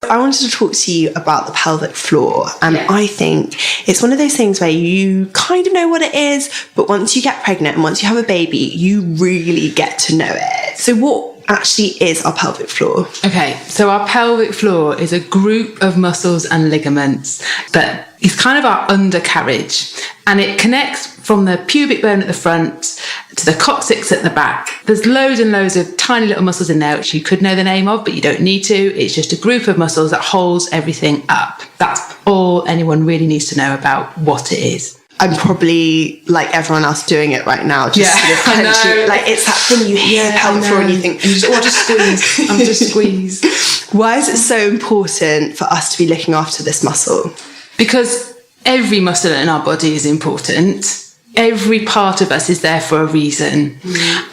I wanted to talk to you about the pelvic floor, and I think it's one of those things where you kind of know what it is, but once you get pregnant and once you have a baby, you really get to know it. So what actually is our pelvic floor? Okay, so our pelvic floor is a group of muscles and ligaments that is kind of our undercarriage, and it connects from the pubic bone at the front to the coccyx at the back. There's loads and loads of tiny little muscles in there which you could know the name of, but you don't need to. It's just a group of muscles that holds everything up. That's all anyone really needs to know about what it is. I'm probably like everyone else doing it right now. Just sort of clenching. Like it's that thing you hear the pelvic floor and you think, just squeeze. I'm just squeeze. Why is it so important for us to be looking after this muscle? Because every muscle in our body is important. Every part of us is there for a reason.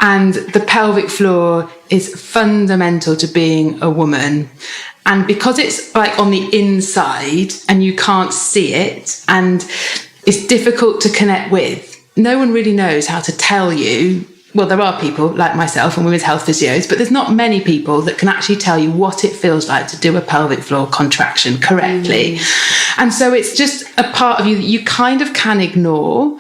And the pelvic floor is fundamental to being a woman. And because it's like on the inside and you can't see it and it's difficult to connect with, no one really knows how to tell you. Well, there are people like myself and women's health physios, but there's not many people that can actually tell you what it feels like to do a pelvic floor contraction correctly. And so it's just a part of you that you kind of can ignore.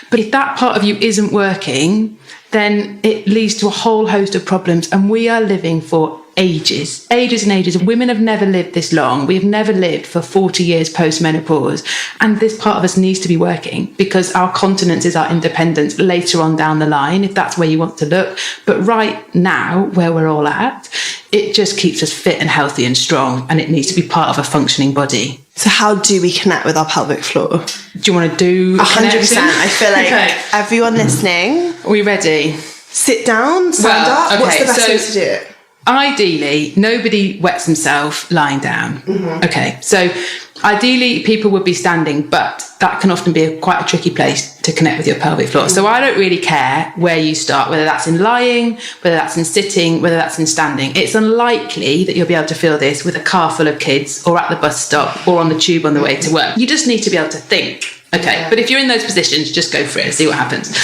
But if that part of you isn't working, then it leads to a whole host of problems. And we are living for ages and ages. Women have never lived this long. We have never lived for 40 years post-menopause. And this part of us needs to be working because our continence is our independence later on down the line, if that's where you want to look. But right now, where we're all at, it just keeps us fit and healthy and strong, and it needs to be part of a functioning body. So how do we connect with our pelvic floor? Do you want to do 100%? I feel like everyone listening... Are we ready? Sit down, stand up. Okay, what's the best way to do it? Ideally, nobody wets themselves lying down. Okay, so ideally people would be standing, but that can often be quite a tricky place to connect with your pelvic floor. So I don't really care where you start, whether that's in lying, whether that's in sitting, whether that's in standing. It's unlikely that you'll be able to feel this with a car full of kids or at the bus stop or on the tube on the way to work. You just need to be able to think. Okay, but if you're in those positions, just go for it and see what happens.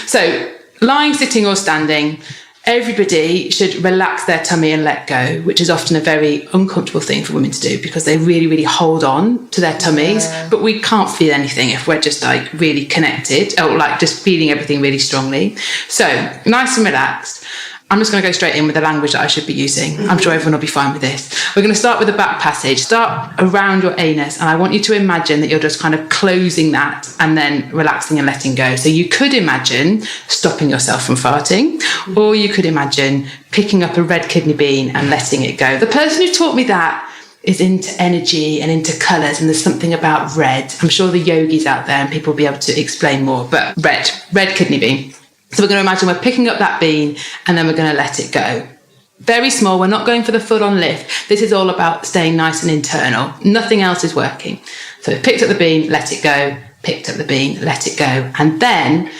So lying, sitting or standing, everybody should relax their tummy and let go, which is often a very uncomfortable thing for women to do because they really, really hold on to their tummies. But we can't feel anything if we're just like really connected or like just feeling everything really strongly. So nice and relaxed. I'm just going to go straight in with the language that I should be using. I'm sure everyone will be fine with this. We're going to start with the back passage. Start around your anus, and I want you to imagine that you're just kind of closing that and then relaxing and letting go. So you could imagine stopping yourself from farting, or you could imagine picking up a red kidney bean and letting it go. The person who taught me that is into energy and into colours, and there's something about red. I'm sure the yogis out there and people will be able to explain more, but red kidney bean. So we're going to imagine we're picking up that bean and then we're going to let it go. Very small. We're not going for the full-on lift. This is all about staying nice and internal. Nothing else is working. So we picked up the bean, let it go, picked up the bean, let it go. And then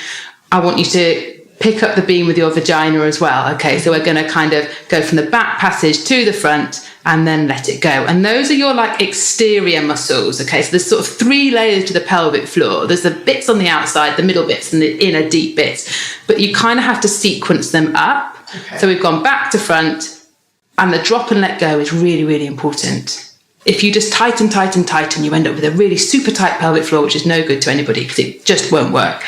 I want you to pick up the bean with your vagina as well. Okay, so we're going to kind of go from the back passage to the front and then let it go. And those are your like exterior muscles. Okay, so there's sort of 3 layers to the pelvic floor. There's the bits on the outside, the middle bits and the inner deep bits, but you kind of have to sequence them up. Okay. So we've gone back to front, and the drop and let go is really, really important. If you just tighten, you end up with a really super tight pelvic floor, which is no good to anybody because it just won't work.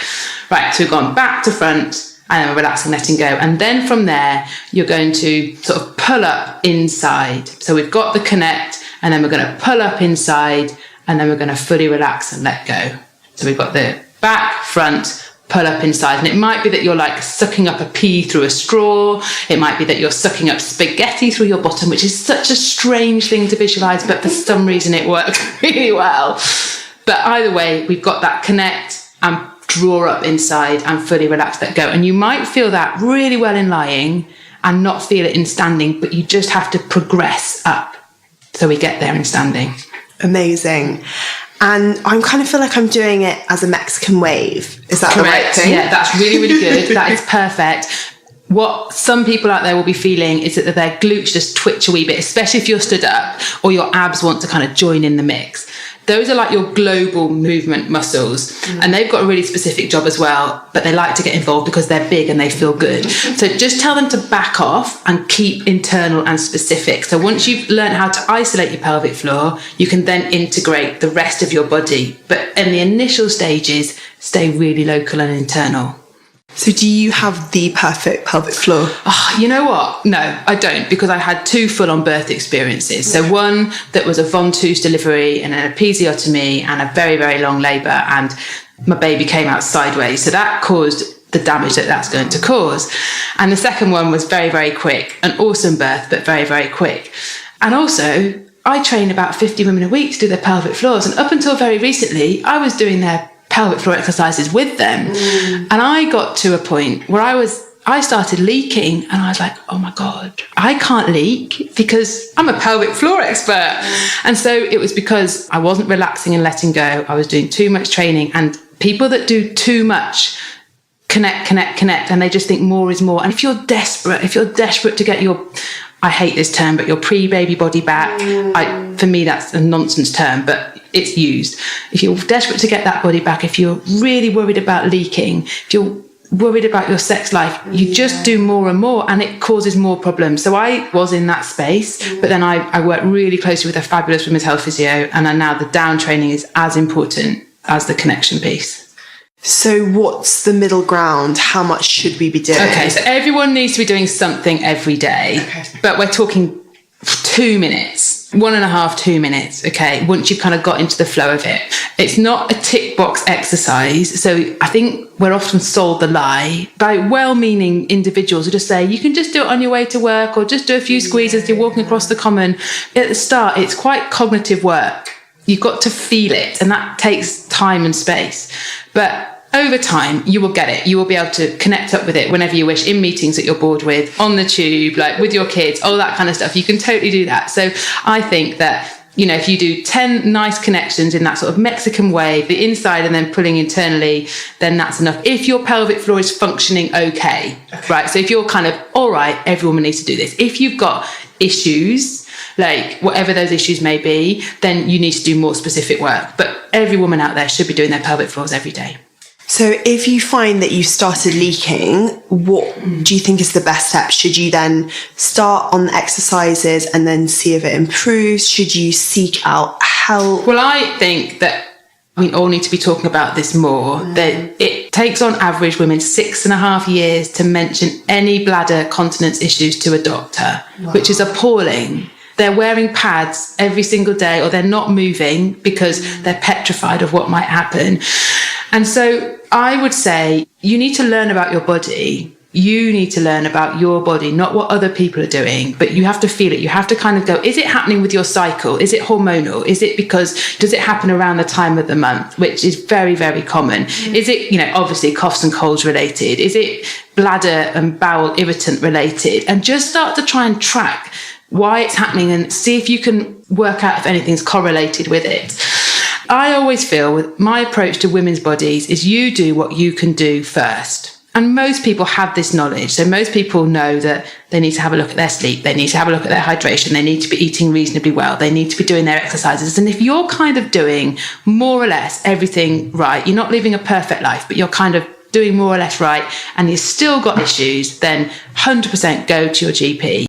Right, so we've gone back to front, and then we're relaxing, letting go. And then from there, you're going to sort of pull up inside. So we've got the connect, and then we're going to pull up inside, and then we're going to fully relax and let go. So we've got the back, front, pull up inside. And it might be that you're like sucking up a pea through a straw. It might be that you're sucking up spaghetti through your bottom, which is such a strange thing to visualize, but for some reason it works really well. But either way, we've got that connect and draw up inside and fully relax, let go. And you might feel that really well in lying and not feel it in standing, but you just have to progress up. So we get there in standing. Amazing. And I kind of feel like I'm doing it as a Mexican wave. Is that correct? The right thing? Yeah, that's really, really good. That is perfect. What some people out there will be feeling is that their glutes just twitch a wee bit, especially if you're stood up or your abs want to kind of join in the mix. those are like your global movement muscles, and they've got a really specific job as well, but they like to get involved because they're big and they feel good. So just tell them to back off and keep internal and specific. So once you've learned how to isolate your pelvic floor, you can then integrate the rest of your body. But in the initial stages, stay really local and internal. So do you have the perfect pelvic floor? Oh, you know what? No, I don't, because I had 2 full-on birth experiences. So one that was a ventouse delivery and an episiotomy and a very, very long labour, and my baby came out sideways. So that caused the damage that that's going to cause. And the second one was very, very quick, an awesome birth, but very, very quick. And also, I train about 50 women a week to do their pelvic floors. And up until very recently, I was doing their pelvic floor exercises with them. And I got to a point where I started leaking, and I was like, oh my God, I can't leak because I'm a pelvic floor expert. And so it was because I wasn't relaxing and letting go. I was doing too much training, and people that do too much connect, and they just think more is more. And if you're desperate to get your, I hate this term, but your pre-baby body back, for me, that's a nonsense term, but it's used. If you're desperate to get that body back, if you're really worried about leaking, if you're worried about your sex life, you just do more and more, and it causes more problems. So I was in that space, but then I worked really closely with a fabulous women's health physio, and now the down training is as important as the connection piece. So what's the middle ground? How much should we be doing? Okay, so everyone needs to be doing something every day, but we're talking 2 minutes, 1.5, 2 minutes, okay, once you've kind of got into the flow of it. It's not a tick box exercise. So I think we're often sold the lie by well-meaning individuals who just say, you can just do it on your way to work, or just do a few squeezes, you're walking across the common. At the start, it's quite cognitive work. You've got to feel it, and that takes time and space. But over time, you will get it. You will be able to connect up with it whenever you wish, in meetings that you're bored with, on the tube, like with your kids, all that kind of stuff. You can totally do that. So I think that, you know, if you do 10 nice connections in that sort of Mexican way, the inside and then pulling internally, then that's enough. If your pelvic floor is functioning okay, right? So if you're kind of, all right, every woman needs to do this. If you've got issues, like whatever those issues may be, then you need to do more specific work. But every woman out there should be doing their pelvic floors every day. So if you find that you started leaking, what do you think is the best step? Should you then start on the exercises and then see if it improves? Should you seek out help? Well, I think that we all need to be talking about this more. That it takes on average women 6.5 years to mention any bladder continence issues to a doctor, which is appalling. They're wearing pads every single day, or they're not moving because they're petrified of what might happen. And so I would say you need to learn about your body. You need to learn about your body, not what other people are doing, but you have to feel it. You have to kind of go, is it happening with your cycle? Is it hormonal? Is it does it happen around the time of the month, which is very, very common? Is it, obviously coughs and colds related? Is it bladder and bowel irritant related? And just start to try and track why it's happening and see if you can work out if anything's correlated with it. I always feel with my approach to women's bodies is you do what you can do first. And most people have this knowledge. So most people know that they need to have a look at their sleep. They need to have a look at their hydration. They need to be eating reasonably well. They need to be doing their exercises. And if you're kind of doing more or less everything right, you're not living a perfect life, but you're kind of doing more or less right, and you've still got issues, then 100% go to your GP.